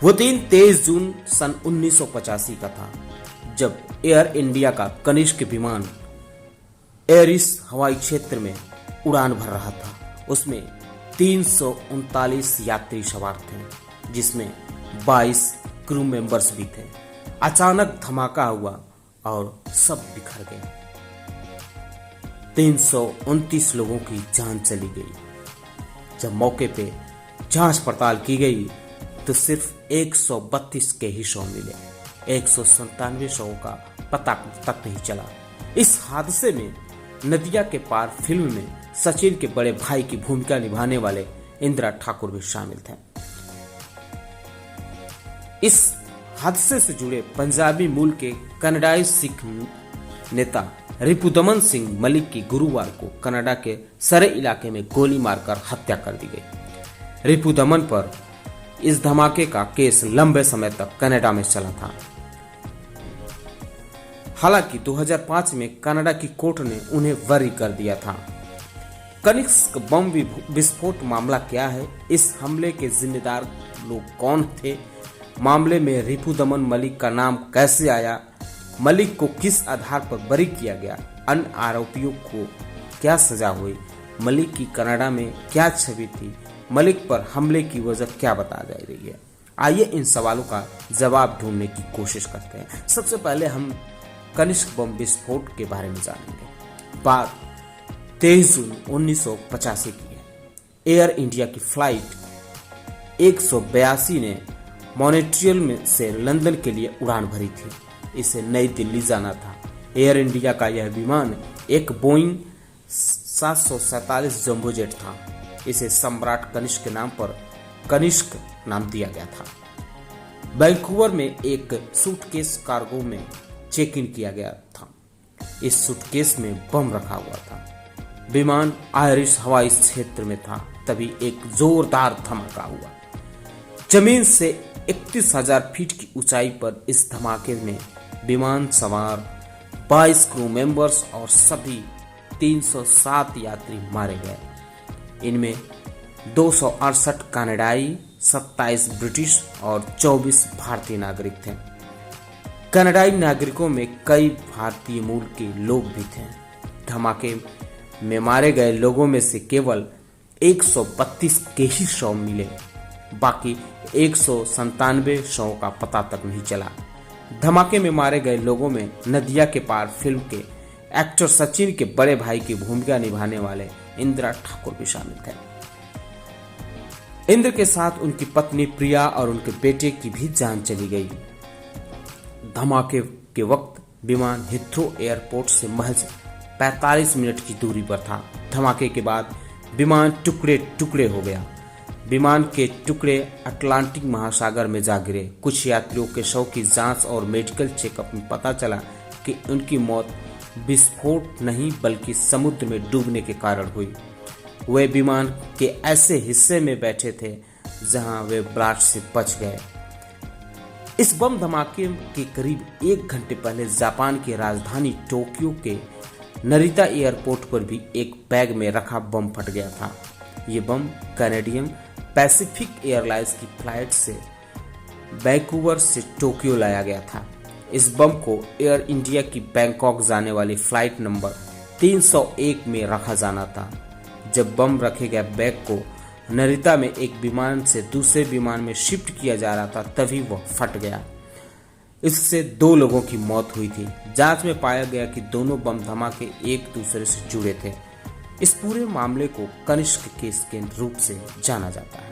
वो दिन 23 जून सन 1985 का था, जब एयर इंडिया का कनिष्क विमान एयरिस हवाई क्षेत्र में उड़ान भर रहा था। उसमें 339 यात्री सवार थे, जिसमें 22 क्रू मेंबर्स भी थे। अचानक धमाका हुआ और सब बिखर गए। 329 लोगों की जान चली गई। जब मौके पे जांच पड़ताल की गई तो सिर्फ 132 के ही शव मिले। 197 शवों का पता तक नहीं चला। इस हादसे में नदिया के पार फिल्म में सचिन के बड़े भाई की भूमिका निभाने वाले इंदिरा ठाकुर भी शामिल थे। इस हादसे से जुड़े पंजाबी मूल के कनाडाई सिख नेता रिपुदमन सिंह मलिक की गुरुवार को कनाडा के सरे इलाके में गोली मारकर हत्या कर दी गई। रिपुदमन पर इस धमाके का केस लंबे समय तक कनाडा में चला था। हालांकि 2005 में कनाडा की कोर्ट ने उन्हें बरी कर दिया था। कनिष्क बम विस्फोट मामला क्या है, इस हमले के जिम्मेदार लोग कौन थे, मामले में रिपुदमन मलिक का नाम कैसे आया, मलिक को किस आधार पर बरी किया गया, अन्य आरोपियों को क्या सजा हुई, मलिक की कनाडा में क्या छवि थी, मलिक पर हमले की वजह क्या बता जा रही है। आइए इन सवालों का जवाब ढूंढने की कोशिश करते हैं। सबसे पहले हम कनिष्क बम विस्फोट के बारे में जानेंगे। बात 23 जून 1985 की है। एयर इंडिया की फ्लाइट 182 ने मॉन्ट्रियल में से लंदन के लिए उड़ान भरी थी। इसे नई दिल्ली जाना था। एयर इंडिया का यह विमान एक बोइंग 747 जंबो जेट था। इसे सम्राट कनिष्क के नाम पर कनिष्क नाम दिया गया था। वैंकूवर में एक सूटकेस कार्गो में चेक इन किया गया था। इस सूटकेस में बम रखा हुआ था। विमान आयरिश हवाई क्षेत्र में था, तभी एक जोरदार धमाका हुआ। जमीन से 31,000 फीट की ऊंचाई पर इस धमाके में विमान सवार 22 क्रू मेंबर्स और सभी 307 यात्री मारे गए। इनमें 268 कनाडाई, 27 ब्रिटिश और 24 भारतीय नागरिक थे। कनाडाई नागरिकों में कई भारतीय मूल के लोग भी थे। धमाके में मारे गए लोगों में से केवल 132 के ही शव मिले। बाकी 197 शवों का पता तक नहीं चला। धमाके में मारे गए लोगों में नदिया के पार फिल्म के एक्टर सचिन के बड़े भाई की भूमिका निभाने वाले इंदिरा ठाकुर भी शामिल थे। इंद्र के साथ उनकी पत्नी प्रिया और उनके बेटे की भी जान चली गई। धमाके के वक्त विमान हिथ्रो एयरपोर्ट से महज 45 मिनट की दूरी पर था। धमाके के बाद विमान टुकड़े टुकड़े हो गया। विमान के टुकड़े अटलांटिक महासागर में जा गिरे। कुछ यात्रियों के शव की जांच और मेडिकल चेकअप में पता चला कि उनकी मौत विस्फोट नहीं बल्कि समुद्र में डूबने के कारण हुई। वे विमान के ऐसे हिस्से में बैठे थे जहां वे ब्लास्ट से बच गए। इस बम धमाके के करीब 1 घंटे पहले जापान की राजधानी टोक्यो के नरिता एयरपोर्ट पर भी एक बैग में रखा बम फट गया था। ये बम कैनेडियन पैसिफिक एयरलाइंस की फ्लाइट से वैंकूवर से टोक्यो लाया गया था। इस बम को एयर इंडिया की बैंकॉक जाने वाली फ्लाइट नंबर 301 में रखा जाना था। जब बम रखे गए बैग को नरिता में एक विमान से दूसरे विमान में शिफ्ट किया जा रहा था, तभी वह फट गया। इससे 2 लोगों की मौत हुई थी। जांच में पाया गया कि दोनों बम धमाके एक दूसरे से जुड़े थे। इस पूरे मामले को कनिष्क केस के रूप से जाना जाता है।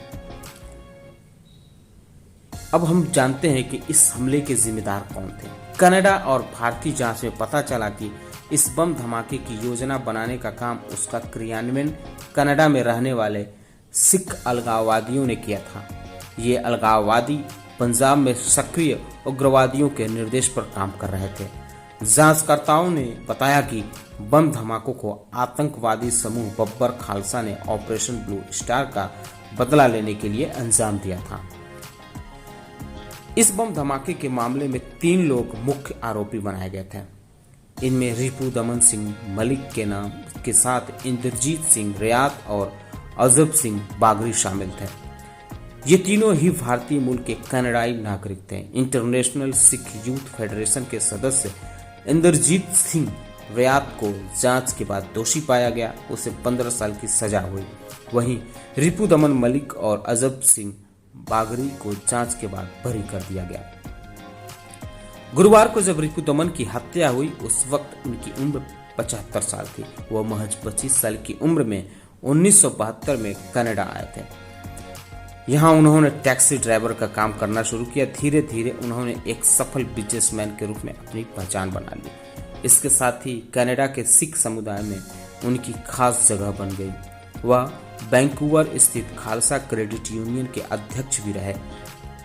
अब हम जानते हैं कि इस हमले के जिम्मेदार कौन थे। कनाडा और भारतीय जांच में पता चला कि इस बम धमाके की योजना बनाने का काम, उसका क्रियान्वयन कनाडा में रहने वाले सिख अलगाववादियों ने किया था। ये अलगाववादी पंजाब में सक्रिय उग्रवादियों के निर्देश पर काम कर रहे थे। जांचकर्ताओं ने बताया कि बम धमाकों को आतंकवादी समूह बब्बर खालसा ने ऑपरेशन ब्लू स्टार का बदला लेने के लिए अंजाम दिया था। इस बम धमाके के मामले में 3 लोग मुख्य आरोपी बनाए गए थे। इनमें रिपुदमन सिंह मलिक के नाम के साथ इंद्रजीत सिंह रियात और अजब सिंह बागरी शामिल थे। ये तीनों ही भारतीय मूल के कनाडाई नागरिक थे। इंटरनेशनल सिख यूथ फेडरेशन के सदस्य इंद्रजीत सिंह रियात को जांच के बाद दोषी पाया गया, उसे 15 साल की सजा हुई। वहीं रिपुदमन मलिक और अजब सिंह बागरी को जांच के बाद बरी कर दिया गया। गुरुवार को जब रिपुदमन की हत्या हुई उस वक्त उनकी उम्र 75 साल थी। वह महज 25 साल की उम्र में 1972 में कनाडा आए थे। यहाँ उन्होंने टैक्सी ड्राइवर का काम करना शुरू किया। धीरे धीरे उन्होंने एक सफल बिजनेसमैन के रूप में अपनी पहचान बना ली। इसके साथ ही कनाडा के सिख समुदाय में उनकी खास जगह बन गई। वह वैंकूवर स्थित खालसा क्रेडिट यूनियन के अध्यक्ष भी रहे।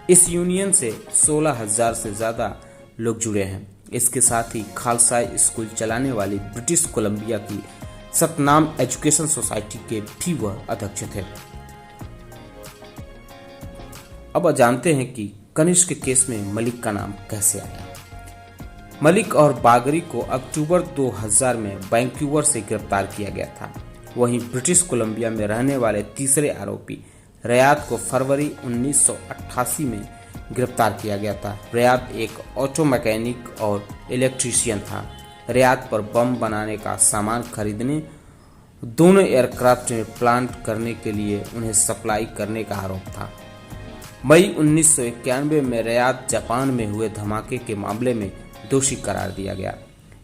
इस यूनियन से 16,000 से ज्यादा लोग जुड़े हैं। इसके साथ ही खालसा स्कूल चलाने वाली ब्रिटिश कोलंबिया की सतनाम एजुकेशन सोसाइटी के भी वह अध्यक्ष थे। अब जानते हैं कि कनिष्क केस में मलिक का नाम कैसे आया। मलिक और बागरी को अक्टूबर 2000 में वैंकूवर से गिरफ्तार किया गया था। वहीं ब्रिटिश कोलंबिया में रहने वाले तीसरे आरोपी रियात को फरवरी 1988 में गिरफ्तार किया गया था। रियात एक ऑटो मैकेनिक और इलेक्ट्रीशियन था। रियात पर बम बनाने का सामान खरीदने, दोनों एयरक्राफ्ट में प्लांट करने के लिए उन्हें सप्लाई करने का आरोप था। मई 1991 में रियात जापान में हुए धमाके के मामले में दोषी करार दिया गया।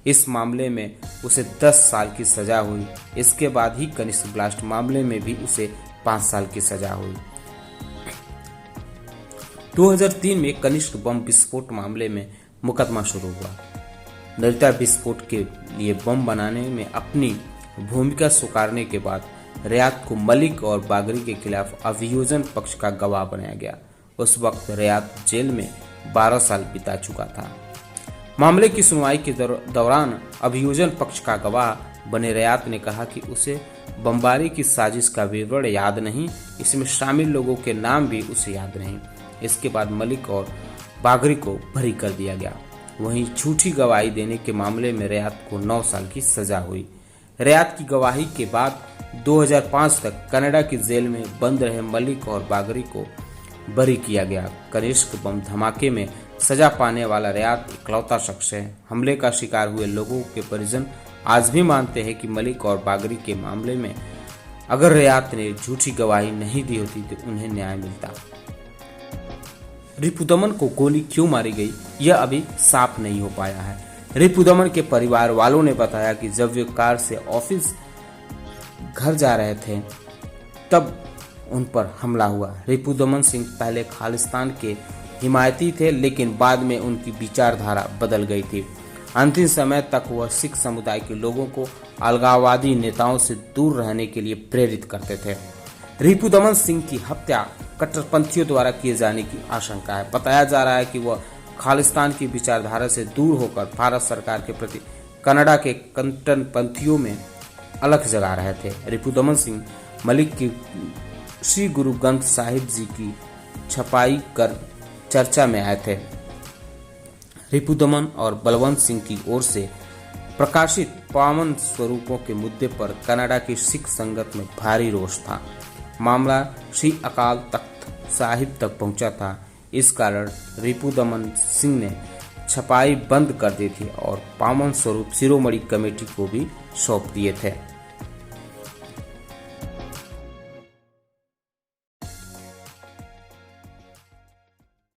इस मामले में उसे 10 साल की सजा हुई। इसके बाद ही कनिष्क ब्लास्ट मामले में भी उसे 5 साल की सजा हुई। 2003 में कनिष्क बम विस्फोट मामले में मुकदमा शुरू हुआ। नलिता विस्फोट के लिए बम बनाने में अपनी भूमिका स्वीकारने के बाद रियात को मलिक और बागरी के खिलाफ अभियोजन पक्ष का गवाह बनाया गया। उस वक्त रियात जेल में 12 साल बिता चुका था। मामले की सुनवाई के दौरान अभियोजन पक्ष का गवाह बने रियात ने कहा कि उसे बमबारी की साजिश का विवरण याद नहीं, इसमें शामिल लोगों के नाम भी उसे याद नहीं। इसके बाद मलिक और बागरी को बरी कर दिया गया। वहीं झूठी गवाही देने के मामले में रियात को 9 साल की सजा हुई। रियात की गवाही के बाद 2005 तक कनाडा की जेल में बंद रहे मलिक और बागरी को बरी किया गया। कनिष्क बम धमाके में सजा पाने वाला रियात इकलौता शख्स है। हमले का शिकार हुए लोगों के परिजन आज भी मानते हैं कि मलिक और बागरी के मामले में अगर रियात ने झूठी गवाही नहीं दी होती तो उन्हें न्याय मिलता। रिपुदमन को गोली क्यों मारी गई, यह अभी साफ नहीं हो पाया है। रिपुदमन के परिवार वालों ने बताया कि जब वे कार से ऑफिस घर जा रहे थे तब उन पर हमला हुआ। रिपुदमन सिंह पहले खालिस्तान के हिमायती थे, लेकिन बाद में उनकी विचारधारा बदल गई थी। अंतिम समय तक वह सिख समुदाय के लोगों को अलगाववादी नेताओं से दूर रहने के लिए प्रेरित करते थे। रिपुदमन सिंह की हत्या कट्टरपंथियों द्वारा किए जाने की आशंका है। बताया जा रहा है कि वह खालिस्तान की विचारधारा से दूर होकर भारत सरकार के प्रति कनाडा के कट्टरपंथियों में अलग जगा रहे थे। रिपुदमन सिंह मलिक की श्री गुरु ग्रंथ साहिब जी की छपाई कर चर्चा में आए थे। रिपुदमन और बलवंत सिंह की ओर से प्रकाशित पावन स्वरूपों के मुद्दे पर कनाडा की सिख संगत में भारी रोष था। मामला श्री अकाल तख्त साहिब तक पहुंचा था। इस कारण रिपुदमन सिंह ने छपाई बंद कर दी थी और पावन स्वरूप शिरोमणि कमेटी को भी सौंप दिए थे।